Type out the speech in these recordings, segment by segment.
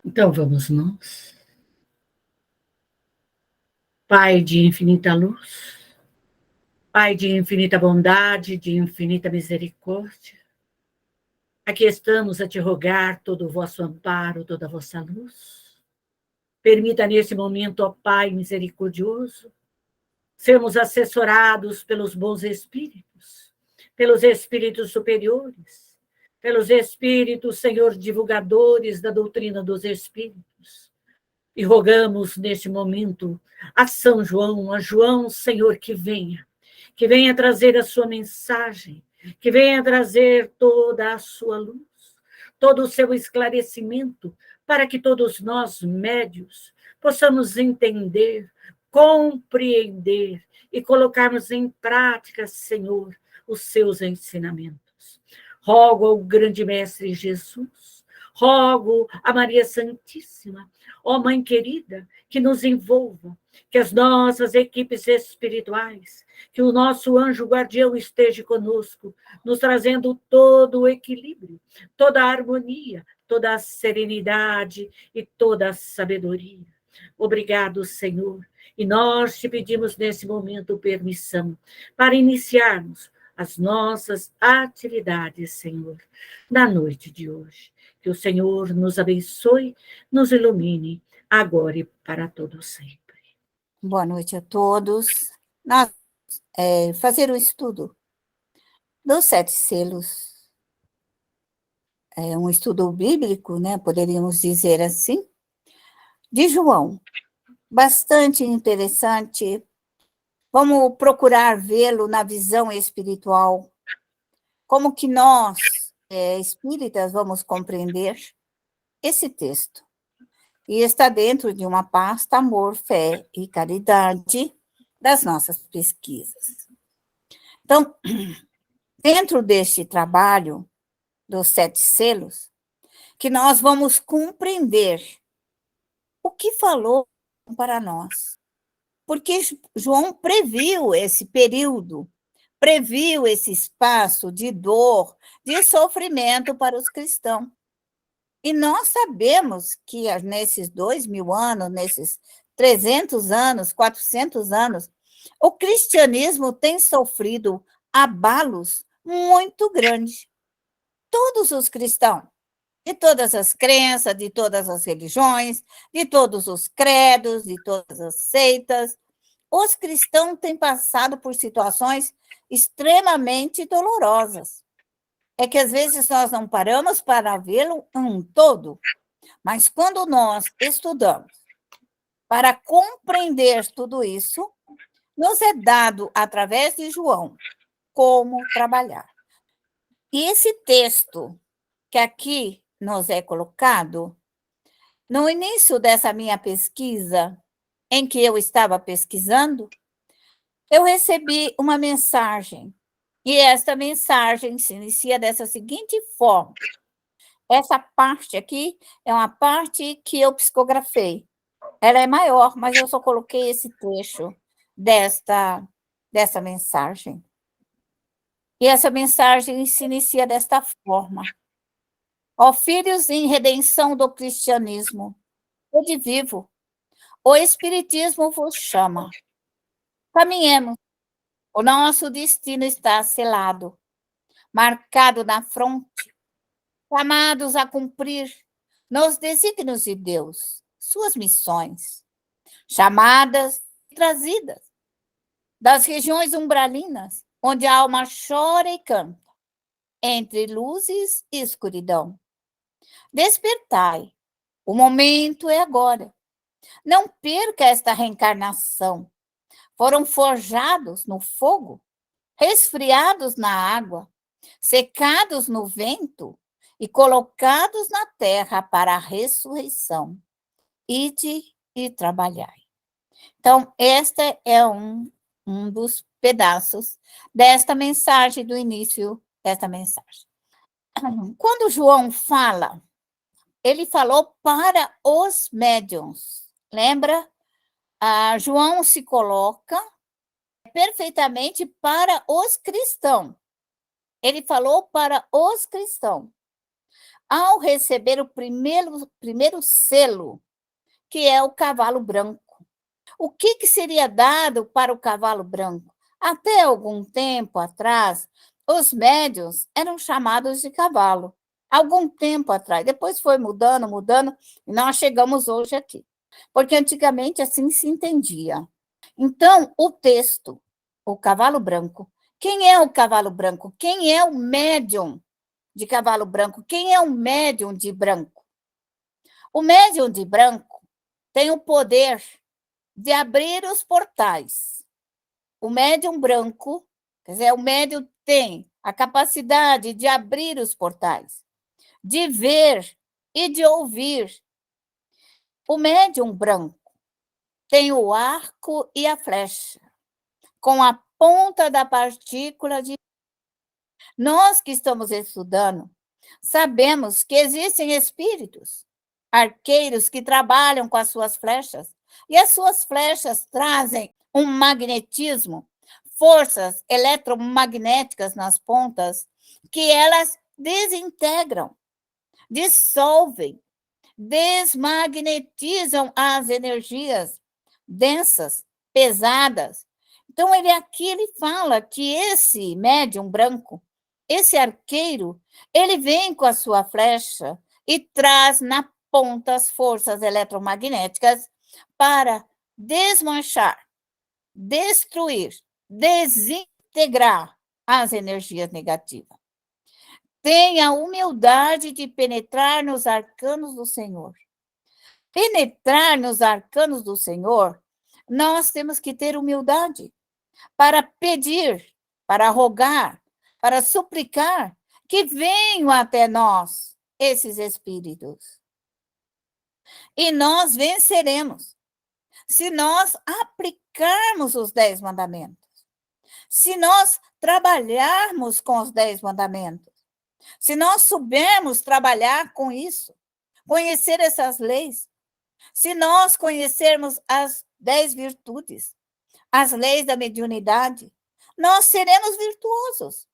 Então vamos nós. Pai de infinita luz, Pai de infinita bondade, de infinita misericórdia, aqui estamos a te rogar todo o vosso amparo, toda a vossa luz. Permita nesse momento, ó Pai misericordioso, sermos assessorados pelos bons espíritos, pelos espíritos superiores, pelos espíritos, Senhor, divulgadores da doutrina dos espíritos. E rogamos neste momento a São João, a João, Senhor, que venha trazer a sua mensagem, que venha trazer toda a sua luz, todo o seu esclarecimento, para que todos nós, médios, possamos entender, compreender e colocarmos em prática, Senhor, os seus ensinamentos. Rogo ao grande Mestre Jesus, rogo a Maria Santíssima, ó Mãe querida, que nos envolva, que as nossas equipes espirituais, que o nosso anjo guardião esteja conosco, nos trazendo todo o equilíbrio, toda a harmonia, toda a serenidade e toda a sabedoria. Obrigado, Senhor. E nós te pedimos nesse momento permissão para iniciarmos as nossas atividades, Senhor, na noite de hoje. Que o Senhor nos abençoe, nos ilumine, agora e para todo sempre. Boa noite a todos. Nós fazer o estudo dos 7 selos. É um estudo bíblico, né? Poderíamos dizer assim, de João. Bastante interessante. Vamos procurar vê-lo na visão espiritual. Como que nós, espíritas, vamos compreender esse texto? E está dentro de uma pasta Amor, Fé e Caridade das nossas pesquisas. Então, dentro deste trabalho dos 7 selos, que nós vamos compreender o que falou para nós. Porque João previu esse período, previu esse espaço de dor, de sofrimento para os cristãos. E nós sabemos que nesses 2000 anos, nesses 300 anos, 400 anos, o cristianismo tem sofrido abalos muito grandes. Todos os cristãos, de todas as crenças, de todas as religiões, de todos os credos, de todas as seitas, os cristãos têm passado por situações extremamente dolorosas. É que às vezes nós não paramos para vê-lo um todo, mas quando nós estudamos para compreender tudo isso, nos é dado, através de João, como trabalhar. E esse texto que aqui nos é colocado, no início dessa minha pesquisa, em que eu estava pesquisando, eu recebi uma mensagem. E esta mensagem se inicia dessa seguinte forma. Essa parte aqui é uma parte que eu psicografei. Ela é maior, mas eu só coloquei esse trecho dessa mensagem. E essa mensagem se inicia desta forma. Ó filhos em redenção do cristianismo, sede vivo, o Espiritismo vos chama. Caminhemos, o nosso destino está selado, marcado na fronte, chamados a cumprir nos desígnios de Deus, suas missões, chamadas e trazidas das regiões umbralinas, onde a alma chora e canta, entre luzes e escuridão. Despertai, o momento é agora. Não perca esta reencarnação. Foram forjados no fogo, resfriados na água, secados no vento e colocados na terra para a ressurreição. Ide e trabalhai. Então, este é um dos pedaços desta mensagem, do início desta mensagem. Quando João fala, ele falou para os médiuns. Lembra? João se coloca perfeitamente para os cristãos. Ele falou para os cristãos. ao receber o primeiro selo, que é o cavalo branco. O que seria dado para o cavalo branco? Até algum tempo atrás, os médiuns eram chamados de cavalo. Algum tempo atrás. Depois foi mudando, e nós chegamos hoje aqui. Porque antigamente assim se entendia. Então, o texto, o cavalo branco. Quem é o cavalo branco? Quem é o médium de cavalo branco? Quem é o médium de branco? O médium de branco tem o poder de abrir os portais. O médium branco, quer dizer, o médium tem a capacidade de abrir os portais, de ver e de ouvir. O médium branco tem o arco e a flecha, com a ponta da partícula de. Nós que estamos estudando, sabemos que existem espíritos, arqueiros que trabalham com as suas flechas, e as suas flechas trazem um magnetismo, forças eletromagnéticas nas pontas, que elas desintegram, dissolvem, desmagnetizam as energias densas, pesadas. Então, ele fala que esse médium branco, esse arqueiro, ele vem com a sua flecha e traz na ponta as forças eletromagnéticas para desmanchar, destruir, desintegrar as energias negativas. Tenha a humildade de penetrar nos arcanos do Senhor. Penetrar nos arcanos do Senhor, nós temos que ter humildade para pedir, para rogar, para suplicar que venham até nós esses espíritos. E nós venceremos se nós aplicarmos os 10 mandamentos, se nós trabalharmos com os 10 mandamentos, se nós soubermos trabalhar com isso, conhecer essas leis, se nós conhecermos as 10 virtudes, as leis da mediunidade, nós seremos virtuosos.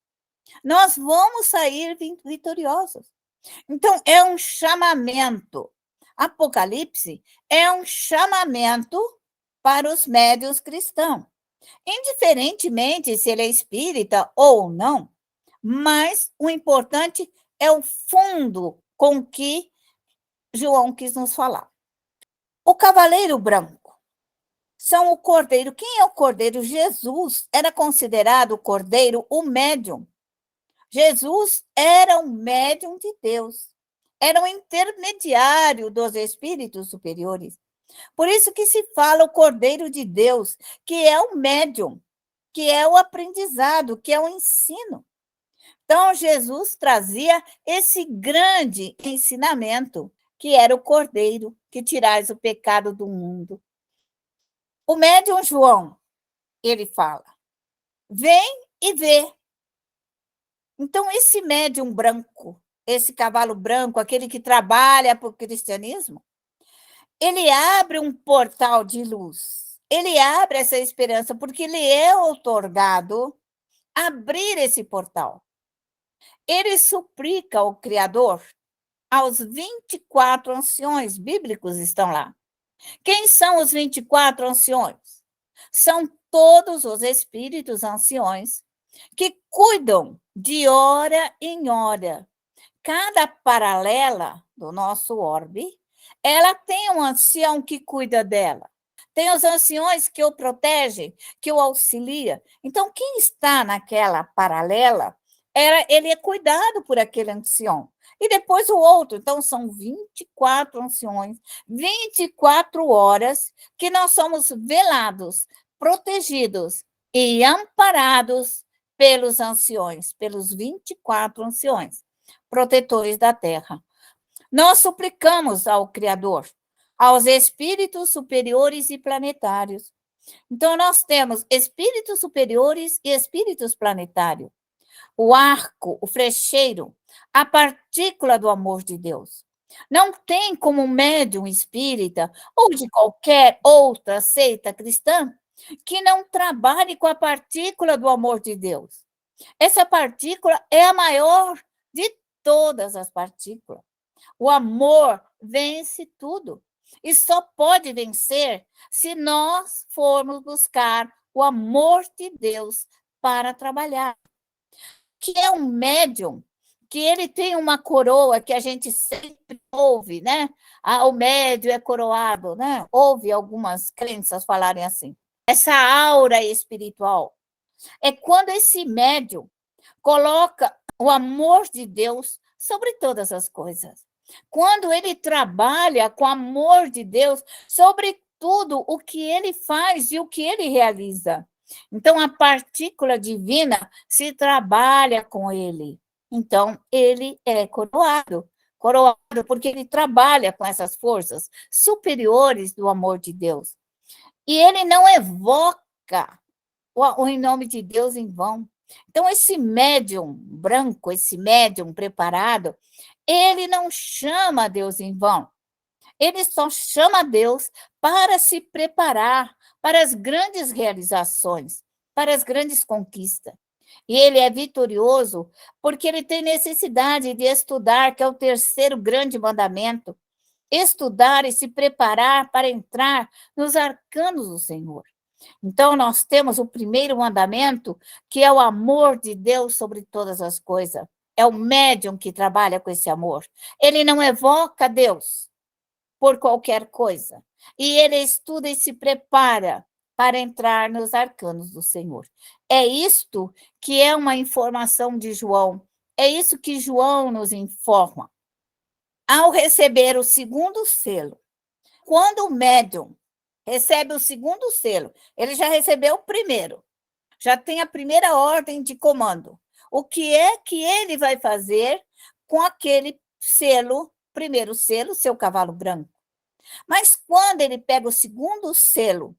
Nós vamos sair vitoriosos. Então, é um chamamento. Apocalipse é um chamamento para os médiuns cristãos. Indiferentemente se ele é espírita ou não, mas o importante é o fundo com que João quis nos falar. O cavaleiro branco são o cordeiro. Quem é o cordeiro? Jesus era considerado o cordeiro, o médium. Jesus era um médium de Deus. Era um intermediário dos espíritos superiores. Por isso que se fala o cordeiro de Deus, que é o médium, que é o aprendizado, que é o ensino. Então, Jesus trazia esse grande ensinamento, que era o cordeiro que tirais o pecado do mundo. O médium João, ele fala, vem e vê. Então, esse médium branco, esse cavalo branco, aquele que trabalha para o cristianismo, ele abre um portal de luz. Ele abre essa esperança, porque ele é outorgado abrir esse portal. Ele suplica ao Criador, aos 24 anciões bíblicos estão lá. Quem são os 24 anciões? São todos os espíritos anciões que cuidam de hora em hora. Cada paralela do nosso orbe, ela tem um ancião que cuida dela. Tem os anciões que o protegem, que o auxilia. Então, quem está naquela paralela, ele é cuidado por aquele ancião. E depois o outro. Então, são 24 anciões, 24 horas que nós somos velados, protegidos e amparados pelos anciões, pelos 24 anciões, protetores da terra. Nós suplicamos ao Criador, aos espíritos superiores e planetários. Então, nós temos espíritos superiores e espíritos planetários. O arco, o flecheiro, a partícula do amor de Deus. Não tem como um médium espírita ou de qualquer outra seita cristã que não trabalhe com a partícula do amor de Deus. Essa partícula é a maior de todas as partículas. O amor vence tudo. E só pode vencer se nós formos buscar o amor de Deus para trabalhar. Que é um médium, que ele tem uma coroa que a gente sempre ouve, né? O médium é coroado, né? Ouve algumas crenças falarem assim. Essa aura espiritual é quando esse médium coloca o amor de Deus sobre todas as coisas. Quando ele trabalha com o amor de Deus sobre tudo o que ele faz e o que ele realiza. Então, a partícula divina se trabalha com ele. Então, ele é coroado. Coroado porque ele trabalha com essas forças superiores do amor de Deus. E ele não evoca o em nome de Deus em vão. Então, esse médium branco, esse médium preparado, ele não chama Deus em vão. Ele só chama Deus para se preparar para as grandes realizações, para as grandes conquistas. E ele é vitorioso porque ele tem necessidade de estudar, que é o terceiro grande mandamento, estudar e se preparar para entrar nos arcanos do Senhor. Então, nós temos o primeiro mandamento, que é o amor de Deus sobre todas as coisas. É o médium que trabalha com esse amor. Ele não evoca Deus por qualquer coisa. E ele estuda e se prepara para entrar nos arcanos do Senhor. É isto que é uma informação de João. É isso que João nos informa. Ao receber o segundo selo, quando o médium recebe o segundo selo, ele já recebeu o primeiro, já tem a primeira ordem de comando. O que é que ele vai fazer com aquele selo, primeiro selo, seu cavalo branco? Mas quando ele pega o segundo selo,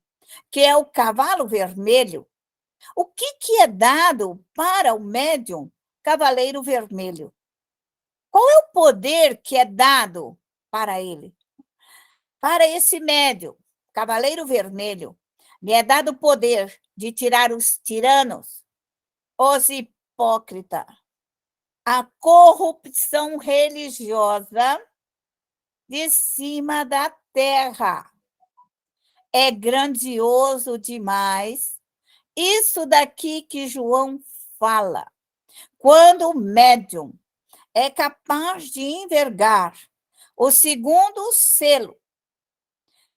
que é o cavalo vermelho, o que é dado para o médium cavaleiro vermelho? Qual é o poder que é dado para ele? Para esse médium, cavaleiro vermelho, lhe é dado o poder de tirar os tiranos, os hipócritas, a corrupção religiosa de cima da terra. É grandioso demais isso daqui que João fala. Quando o médium é capaz de envergar o segundo selo,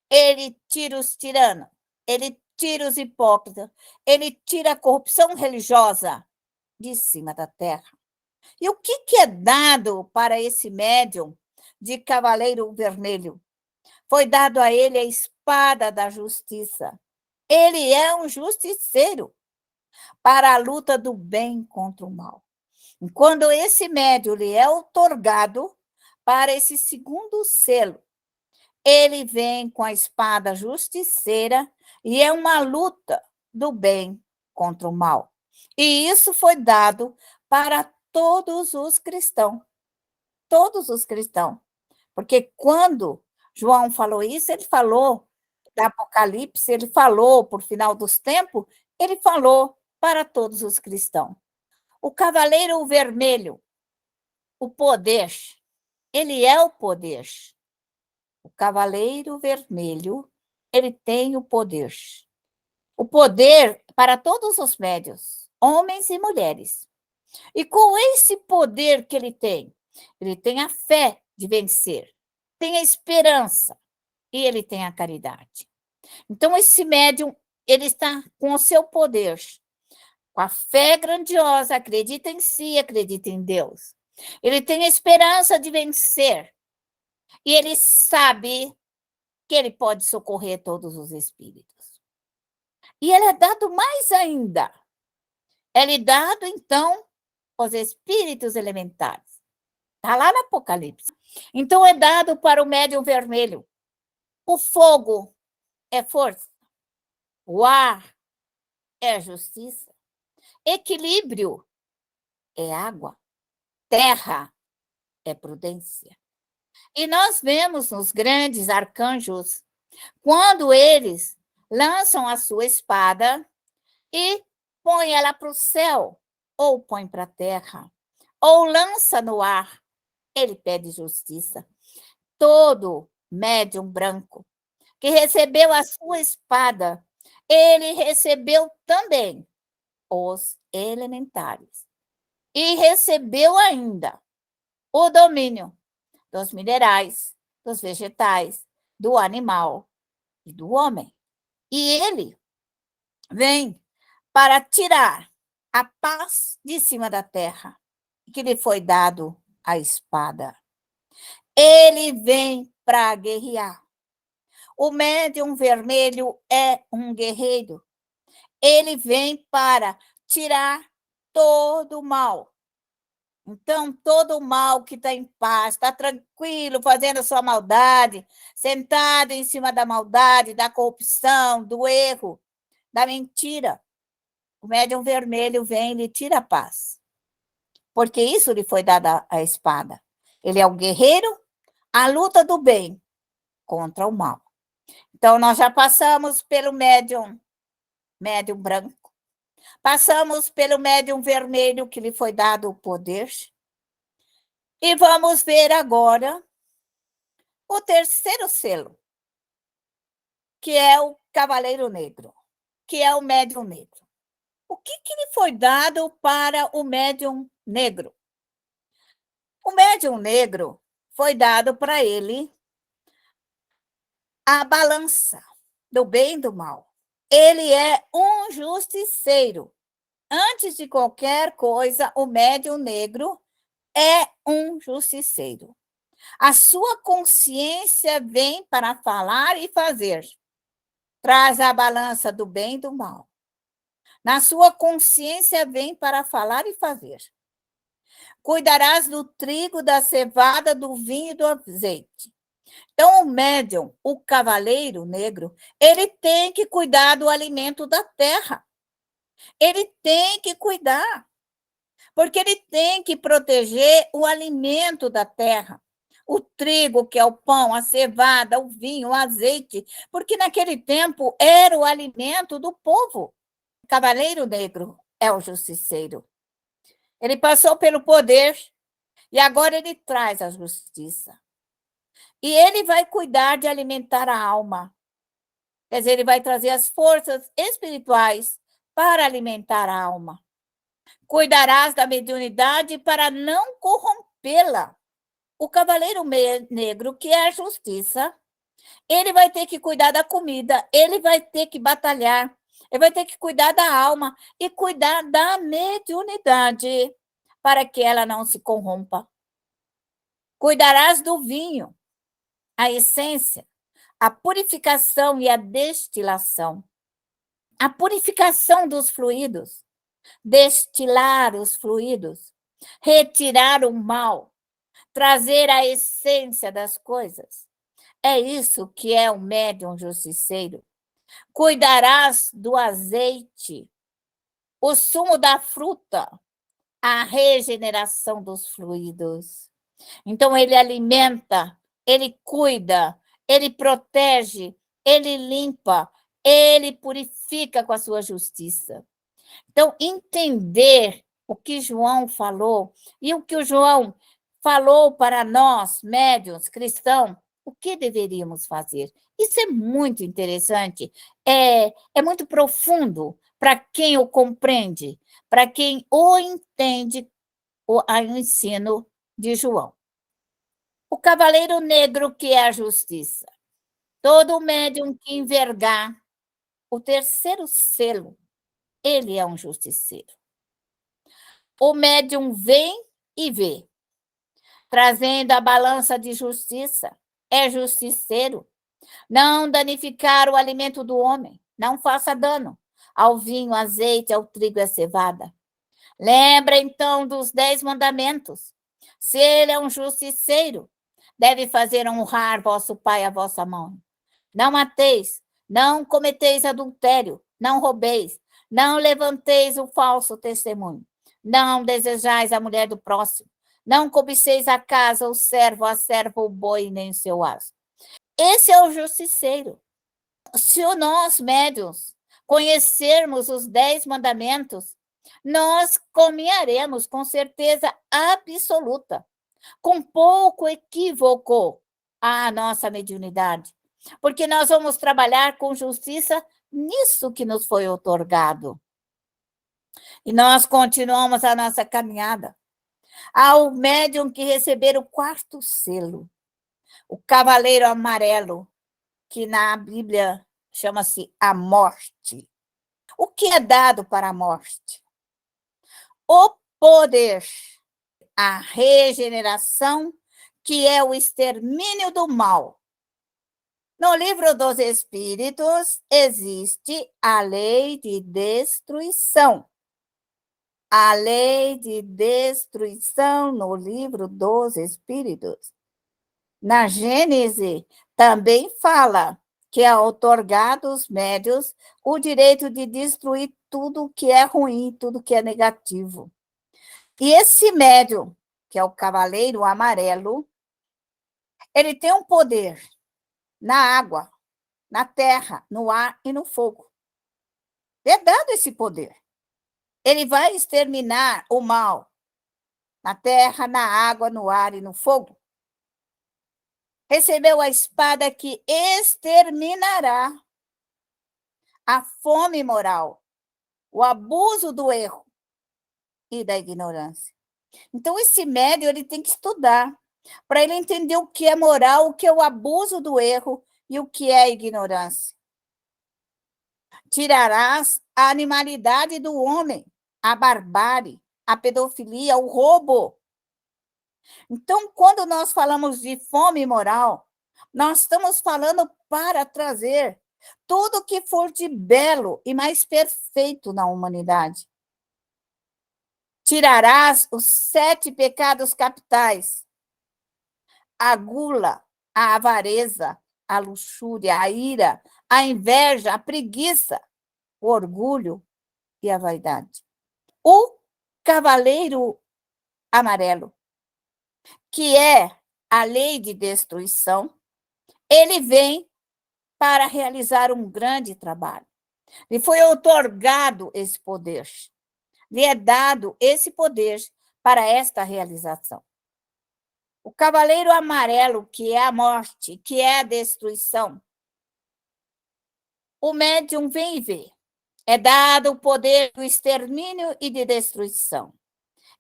ele tira os tiranos, ele tira os hipócritas, ele tira a corrupção religiosa de cima da terra. E o que é dado para esse médium de cavaleiro vermelho? Foi dado a ele a espada da justiça. Ele é um justiceiro para a luta do bem contra o mal. E quando esse médium lhe é outorgado para esse segundo selo, ele vem com a espada justiceira e é uma luta do bem contra o mal. E isso foi dado para todos os cristãos. Todos os cristãos. Porque quando João falou isso, ele falou da Apocalipse, ele falou por final dos tempos, ele falou para todos os cristãos. O cavaleiro vermelho, o poder, ele é o poder. O cavaleiro vermelho, ele tem o poder. O poder para todos os médios, homens e mulheres. E com esse poder que ele tem a fé de vencer, tem a esperança e ele tem a caridade. Então, esse médium, ele está com o seu poder, com a fé grandiosa, acredita em si, acredita em Deus. Ele tem a esperança de vencer e ele sabe que ele pode socorrer todos os espíritos. E ele é dado mais ainda. Ele é dado, então, aos espíritos elementares. Está lá no Apocalipse. Então, é dado para o médium vermelho. O fogo é força. O ar é justiça. Equilíbrio é água. Terra é prudência. E nós vemos nos grandes arcanjos, quando eles lançam a sua espada e põem ela para o céu ou põem para a terra. ou lança no ar, ele pede justiça. Todo médium branco que recebeu a sua espada, ele recebeu também os elementares. E recebeu ainda o domínio dos minerais, dos vegetais, do animal e do homem. E ele vem para tirar a paz de cima da terra, que lhe foi dado a espada. Ele vem para guerrear. O médium vermelho é um guerreiro. Ele vem para tirar todo o mal. Então, todo o mal que está em paz, está tranquilo, fazendo a sua maldade, sentado em cima da maldade, da corrupção, do erro, da mentira. O médium vermelho vem e lhe tira a paz. Porque isso lhe foi dada a espada. Ele é o guerreiro, a luta do bem contra o mal. Então, nós já passamos pelo médium branco, passamos pelo médium vermelho, que lhe foi dado o poder, e vamos ver agora o terceiro selo, que é o Cavaleiro Negro, que é o médium negro. O que lhe foi dado para o médium negro? O médium negro foi dado para ele a balança do bem e do mal. Ele é um justiceiro. Antes de qualquer coisa, o médium negro é um justiceiro. A sua consciência vem para falar e fazer. Traz a balança do bem e do mal. Na sua consciência vem para falar e fazer. Cuidarás do trigo, da cevada, do vinho e do azeite. Então, o médium, o cavaleiro negro, ele tem que cuidar do alimento da terra. Ele tem que cuidar, porque ele tem que proteger o alimento da terra. O trigo, que é o pão, a cevada, o vinho, o azeite, porque naquele tempo era o alimento do povo. O cavaleiro negro é o justiceiro. Ele passou pelo poder e agora ele traz a justiça. E ele vai cuidar de alimentar a alma. Quer dizer, ele vai trazer as forças espirituais para alimentar a alma. Cuidarás da mediunidade para não corrompê-la. O cavaleiro negro, que é a justiça, ele vai ter que cuidar da comida, ele vai ter que batalhar, ele vai ter que cuidar da alma e cuidar da mediunidade para que ela não se corrompa. Cuidarás do vinho, a essência, a purificação e a destilação. A purificação dos fluidos, destilar os fluidos, retirar o mal, trazer a essência das coisas. É isso que é o médium justiceiro. Cuidarás do azeite, o sumo da fruta, a regeneração dos fluidos. Então, ele alimenta, ele cuida, ele protege, ele limpa, ele purifica com a sua justiça. Então, entender o que João falou e o que o João falou para nós, médiuns cristãos, o que deveríamos fazer? Isso é muito interessante, é muito profundo para quem o compreende, para quem o entende, o ensino de João. O cavaleiro negro, que é a justiça. Todo médium que envergar o terceiro selo, ele é um justiceiro. O médium vem e vê, trazendo a balança de justiça. É justiceiro. Não danificar o alimento do homem. Não faça dano ao vinho, azeite, ao trigo e à cevada. Lembra, então, dos 10 mandamentos. Se ele é um justiceiro, deve fazer honrar vosso pai e a vossa mãe. Não mateis, não cometeis adultério, não roubeis, não levanteis o falso testemunho, não desejais a mulher do próximo, não cobiceis a casa, o servo, a serva, o boi, nem o seu asno. Esse é o justiceiro. Se nós, médiuns, conhecermos os 10 mandamentos, nós caminharemos com certeza absoluta, com pouco equívoco, a nossa mediunidade, porque nós vamos trabalhar com justiça nisso que nos foi otorgado. E nós continuamos a nossa caminhada. Ao médium que receber o quarto selo, o cavaleiro amarelo, que na Bíblia chama-se a morte. O que é dado para a morte? O poder, a regeneração, que é o extermínio do mal. No livro dos Espíritos existe a lei de destruição. A lei de destruição no livro dos Espíritos. Na Gênese também fala que é outorgado aos médios o direito de destruir tudo que é ruim, tudo que é negativo. E esse médium, que é o cavaleiro amarelo, ele tem um poder na água, na terra, no ar e no fogo. É dado esse poder. Ele vai exterminar o mal na terra, na água, no ar e no fogo. Recebeu a espada que exterminará a fome moral, o abuso do erro e da ignorância. Então, esse médium ele tem que estudar para ele entender o que é moral, o que é o abuso do erro e o que é a ignorância. Tirarás a animalidade do homem, a barbárie, a pedofilia, o roubo. Então, quando nós falamos de fome moral, nós estamos falando para trazer tudo que for de belo e mais perfeito na humanidade. Tirarás os 7 pecados capitais: a gula, a avareza, a luxúria, a ira, a inveja, a preguiça, o orgulho e a vaidade. O cavaleiro amarelo, que é a lei de destruição, ele vem para realizar um grande trabalho. Lhe foi outorgado esse poder. Lhe é dado esse poder para esta realização. O cavaleiro amarelo, que é a morte, que é a destruição, o médium vem e vê. É dado o poder do extermínio e de destruição.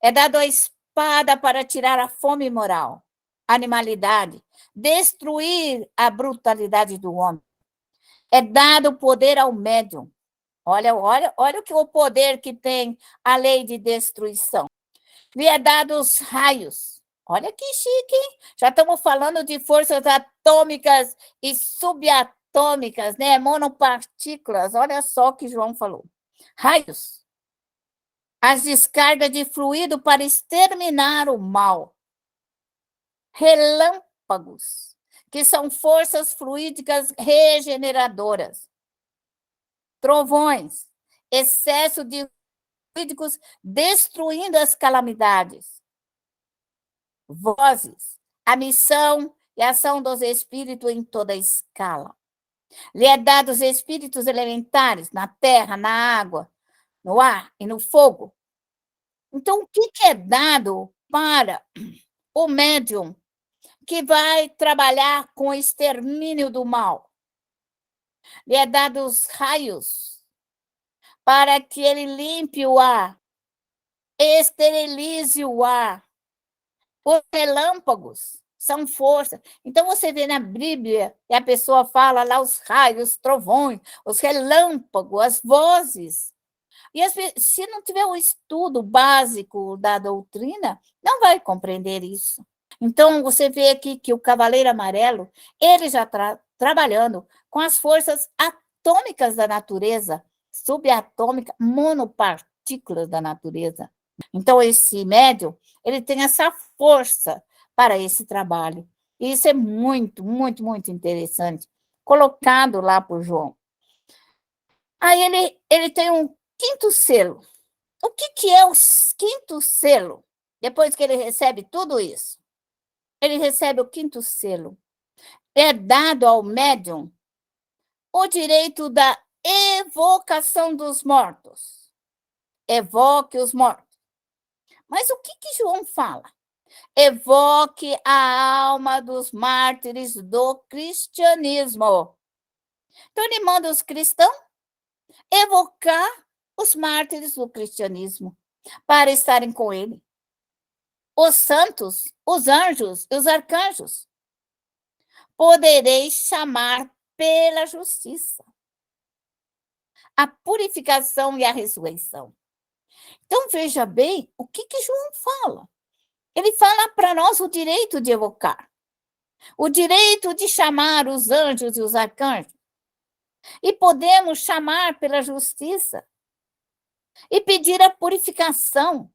É dado a espada para tirar a fome moral, a animalidade, destruir a brutalidade do homem. É dado o poder ao médium. Olha o poder que tem a lei de destruição. Lhe é dado os raios. Olha que chique, hein? Já estamos falando de forças atômicas e subatômicas, né? Monopartículas. Olha só o que João falou. Raios. As descargas de fluido para exterminar o mal. Relâmpagos, que são forças fluídicas regeneradoras. Trovões, excesso de fluídicos destruindo as calamidades. Vozes, a missão e a ação dos espíritos em toda a escala. Lhe é dado os espíritos elementares na terra, na água, no ar e no fogo. Então, o que é dado para o médium que vai trabalhar com o extermínio do mal? Lhe é dado os raios para que ele limpe o ar, esterilize o ar. Os relâmpagos são força. Então, você vê na Bíblia, e a pessoa fala lá os raios, os trovões, os relâmpagos, as vozes. E se não tiver o estudo básico da doutrina, não vai compreender isso. Então, você vê aqui que o Cavaleiro Amarelo, ele já está trabalhando com as forças atômicas da natureza, subatômica, monopartículas da natureza. Então, esse médium, ele tem essa força para esse trabalho. E isso é muito, muito, muito interessante, colocado lá por João. Aí ele tem um quinto selo. O que é o quinto selo? Depois que ele recebe tudo isso, ele recebe o quinto selo. É dado ao médium o direito da evocação dos mortos evoque os mortos. Mas o que João fala? Evoque a alma dos mártires do cristianismo. Então, ele manda os cristãos evocar os mártires do cristianismo para estarem com ele. Os santos, os anjos e os arcanjos. Podereis chamar pela justiça, a purificação e a ressurreição. Então, veja bem o que João fala. Ele fala para nós o direito de evocar, o direito de chamar os anjos e os arcanjos. E podemos chamar pela justiça e pedir a purificação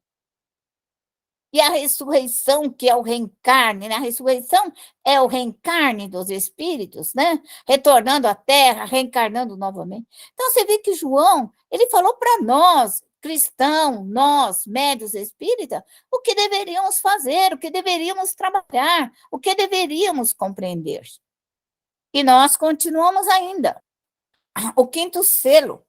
e a ressurreição, que é o reencarne. A ressurreição é o reencarne dos espíritos, né? Retornando à Terra, reencarnando novamente. Então, você vê que João, ele falou para nós, cristãos, nós, médios espíritas, o que deveríamos fazer, o que deveríamos trabalhar, o que deveríamos compreender. E nós continuamos ainda. O quinto selo,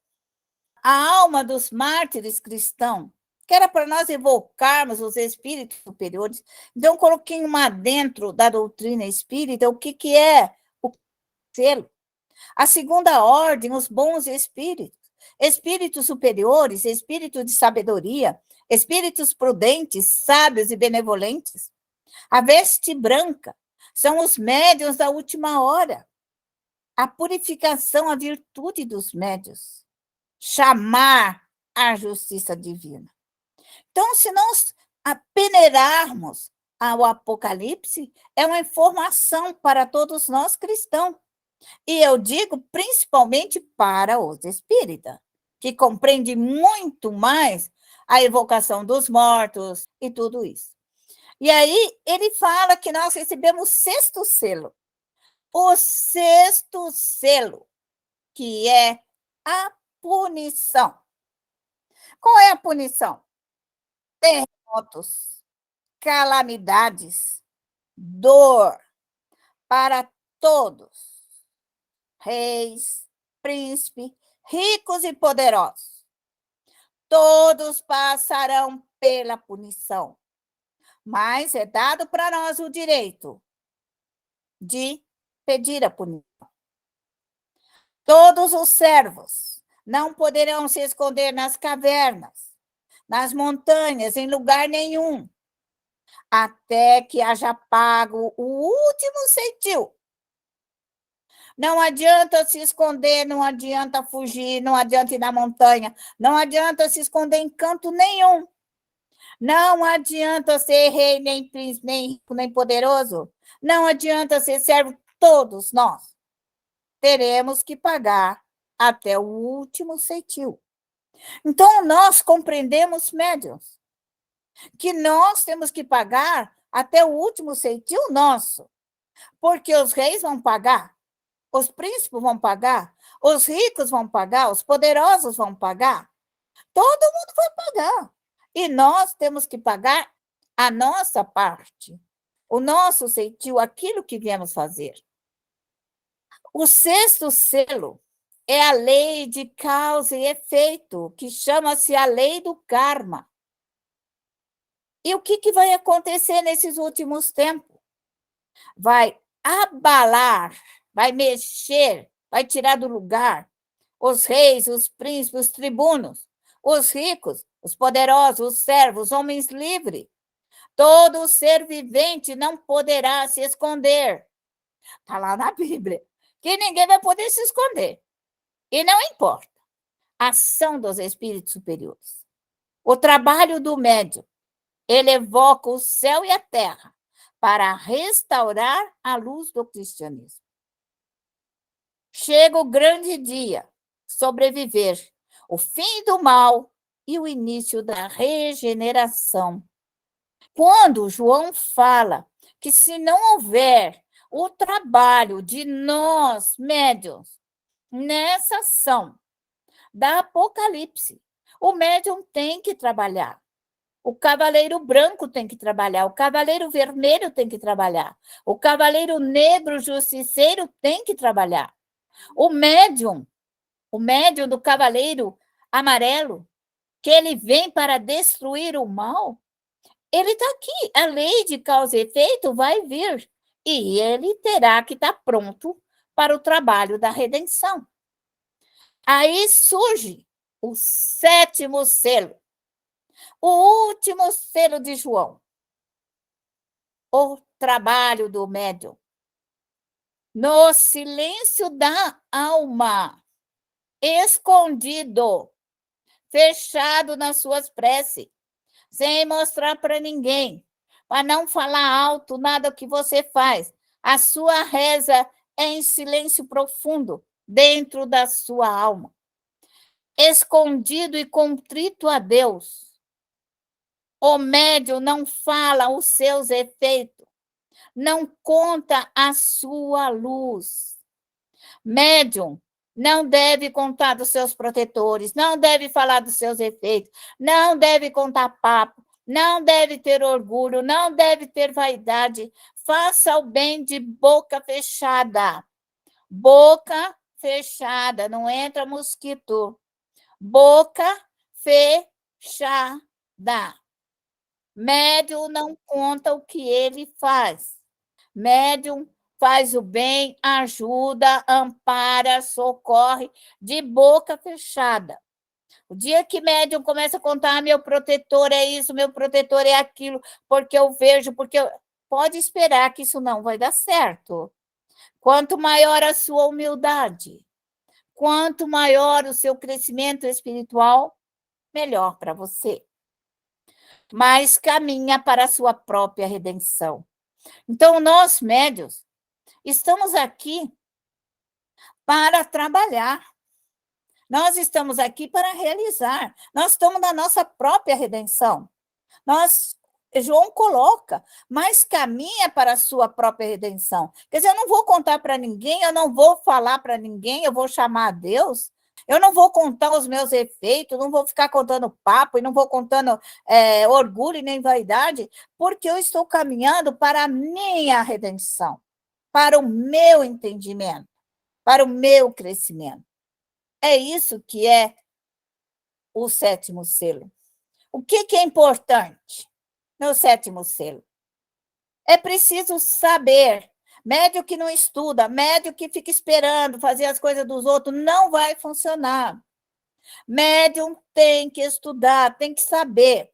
a alma dos mártires cristãos, que era para nós evocarmos os espíritos superiores. Então, coloquei uma dentro da doutrina espírita, o que é o selo. A segunda ordem, os bons espíritos. Espíritos superiores, espíritos de sabedoria, espíritos prudentes, sábios e benevolentes. A veste branca são os médiuns da última hora. A purificação, a virtude dos médiuns. Chamar a justiça divina. Então, se nós peneirarmos ao Apocalipse, é uma informação para todos nós cristãos. E eu digo principalmente para os espíritas, que compreendem muito mais a evocação dos mortos e tudo isso. E aí ele fala que nós recebemos o sexto selo. O sexto selo, que é a punição. Qual é a punição? Terremotos, calamidades, dor para todos, reis, príncipes, ricos e poderosos. Todos passarão pela punição, mas é dado para nós o direito de pedir a punição. Todos os servos não poderão se esconder nas cavernas, nas montanhas, em lugar nenhum, até que haja pago o último centil. Não adianta se esconder, não adianta fugir, não adianta ir na montanha, não adianta se esconder em canto nenhum. Não adianta ser rei, nem príncipe, nem rico, nem poderoso. Não adianta ser servo, todos nós teremos que pagar até o último centil. Então, nós compreendemos, médiuns, que nós temos que pagar até o último centil nosso, porque os reis vão pagar, os príncipes vão pagar, os ricos vão pagar, os poderosos vão pagar, todo mundo vai pagar. E nós temos que pagar a nossa parte, o nosso centil, aquilo que viemos fazer. O sexto selo é a lei de causa e efeito, que chama-se a lei do karma. E o que vai acontecer nesses últimos tempos? Vai abalar, vai mexer, vai tirar do lugar os reis, os príncipes, os tribunos, os ricos, os poderosos, os servos, os homens livres. Todo ser vivente não poderá se esconder. Está lá na Bíblia, que ninguém vai poder se esconder. E não importa a ação dos espíritos superiores. O trabalho do médium, ele evoca o céu e a terra para restaurar a luz do cristianismo. Chega o grande dia, sobreviver, o fim do mal e o início da regeneração. Quando João fala que se não houver o trabalho de nós, médiuns, nessa ação da Apocalipse, o médium tem que trabalhar. O cavaleiro branco tem que trabalhar, o cavaleiro vermelho tem que trabalhar, o cavaleiro negro justiceiro tem que trabalhar. O médium do cavaleiro amarelo, que ele vem para destruir o mal, ele está aqui. A lei de causa e efeito vai vir. E ele terá que estar pronto para o trabalho da redenção. Aí surge o 7º selo, o último selo de João, o trabalho do médium. No silêncio da alma, escondido, fechado nas suas preces, sem mostrar para ninguém, para não falar alto nada que você faz. A sua reza é em silêncio profundo, dentro da sua alma, escondido e contrito a Deus. O médium não fala os seus efeitos, não conta a sua luz. Médium não deve contar dos seus protetores, não deve falar dos seus efeitos, não deve contar papo, não deve ter orgulho, não deve ter vaidade. Faça o bem de boca fechada. Boca fechada, não entra mosquito. Boca fechada. Médium não conta o que ele faz. Médium faz o bem, ajuda, ampara, socorre, de boca fechada. O dia que médium começa a contar, meu protetor é isso, meu protetor é aquilo, porque eu vejo, porque pode esperar que isso não vai dar certo. Quanto maior a sua humildade, quanto maior o seu crescimento espiritual, melhor para você. Mas caminha para a sua própria redenção. Então, nós, médios, estamos aqui para trabalhar. Nós estamos aqui para realizar. Nós estamos na nossa própria redenção. João coloca, mas caminha para a sua própria redenção. Quer dizer, eu não vou contar para ninguém, eu não vou falar para ninguém, eu vou chamar a Deus, eu não vou contar os meus efeitos, não vou ficar contando papo, e não vou contando orgulho e nem vaidade, porque eu estou caminhando para a minha redenção, para o meu entendimento, para o meu crescimento. É isso que é o 7º selo. O que é importante no 7º selo? É preciso saber. Médium que não estuda, médium que fica esperando fazer as coisas dos outros, não vai funcionar. Médium tem que estudar, tem que saber.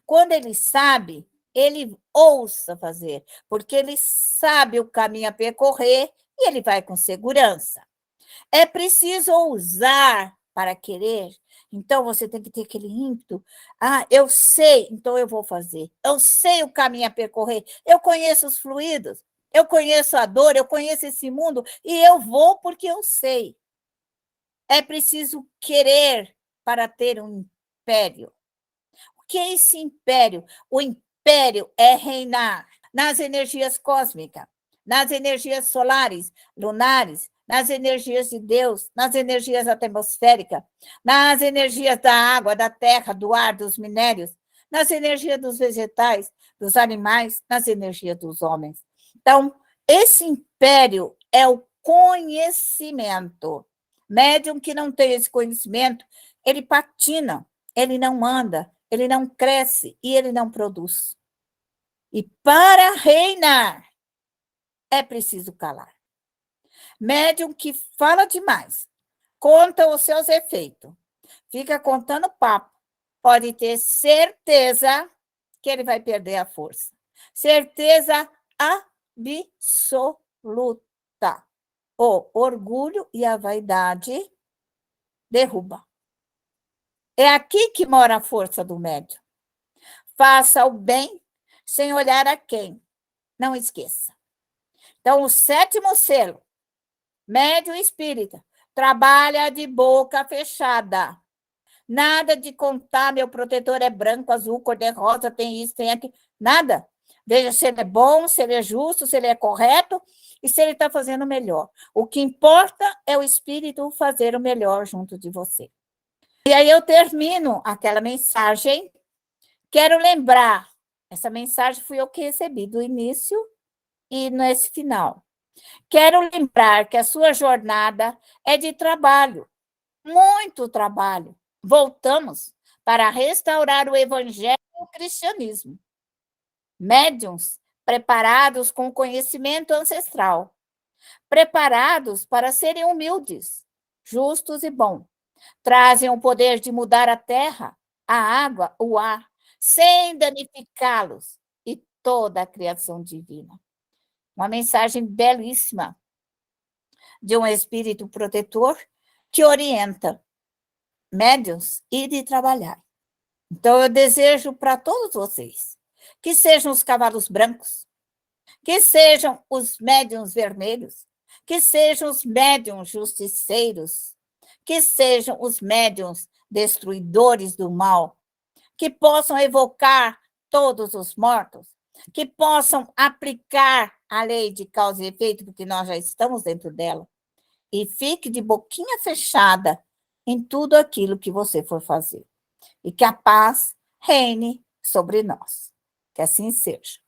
Quando ele sabe, ele ouça fazer, porque ele sabe o caminho a percorrer e ele vai com segurança. É preciso ousar para querer. Então, você tem que ter aquele ímpeto. Eu sei, então eu vou fazer. Eu sei o caminho a percorrer. Eu conheço os fluidos. Eu conheço a dor. Eu conheço esse mundo. E eu vou porque eu sei. É preciso querer para ter um império. O que é esse império? O império é reinar nas energias cósmicas, nas energias solares, lunares, nas energias de Deus, nas energias atmosféricas, nas energias da água, da terra, do ar, dos minérios, nas energias dos vegetais, dos animais, nas energias dos homens. Então, esse império é o conhecimento. Médium que não tem esse conhecimento, ele patina, ele não anda, ele não cresce e ele não produz. E para reinar, é preciso calar. Médium que fala demais, conta os seus efeitos, fica contando papo, pode ter certeza que ele vai perder a força. Certeza absoluta. O orgulho e a vaidade derruba. É aqui que mora a força do médium. Faça o bem sem olhar a quem. Não esqueça. Então, o 7º selo, médium espírita, trabalha de boca fechada. Nada de contar, meu protetor é branco, azul, cor-de-rosa, tem isso, tem aquilo. Nada. Veja se ele é bom, se ele é justo, se ele é correto e se ele está fazendo o melhor. O que importa é o espírito fazer o melhor junto de você. E aí eu termino aquela mensagem. Quero lembrar, essa mensagem fui eu que recebi do início e nesse final. Quero lembrar que a sua jornada é de trabalho, muito trabalho. Voltamos para restaurar o evangelho e o cristianismo. Médiuns preparados com conhecimento ancestral, preparados para serem humildes, justos e bons, trazem o poder de mudar a terra, a água, o ar, sem danificá-los e toda a criação divina. Uma mensagem belíssima de um espírito protetor que orienta médiuns ir e trabalhar. Então, eu desejo para todos vocês que sejam os cavalos brancos, que sejam os médiuns vermelhos, que sejam os médiuns justiceiros, que sejam os médiuns destruidores do mal, que possam evocar todos os mortos, que possam aplicar a lei de causa e efeito, porque nós já estamos dentro dela, e fique de boquinha fechada em tudo aquilo que você for fazer. E que a paz reine sobre nós. Que assim seja.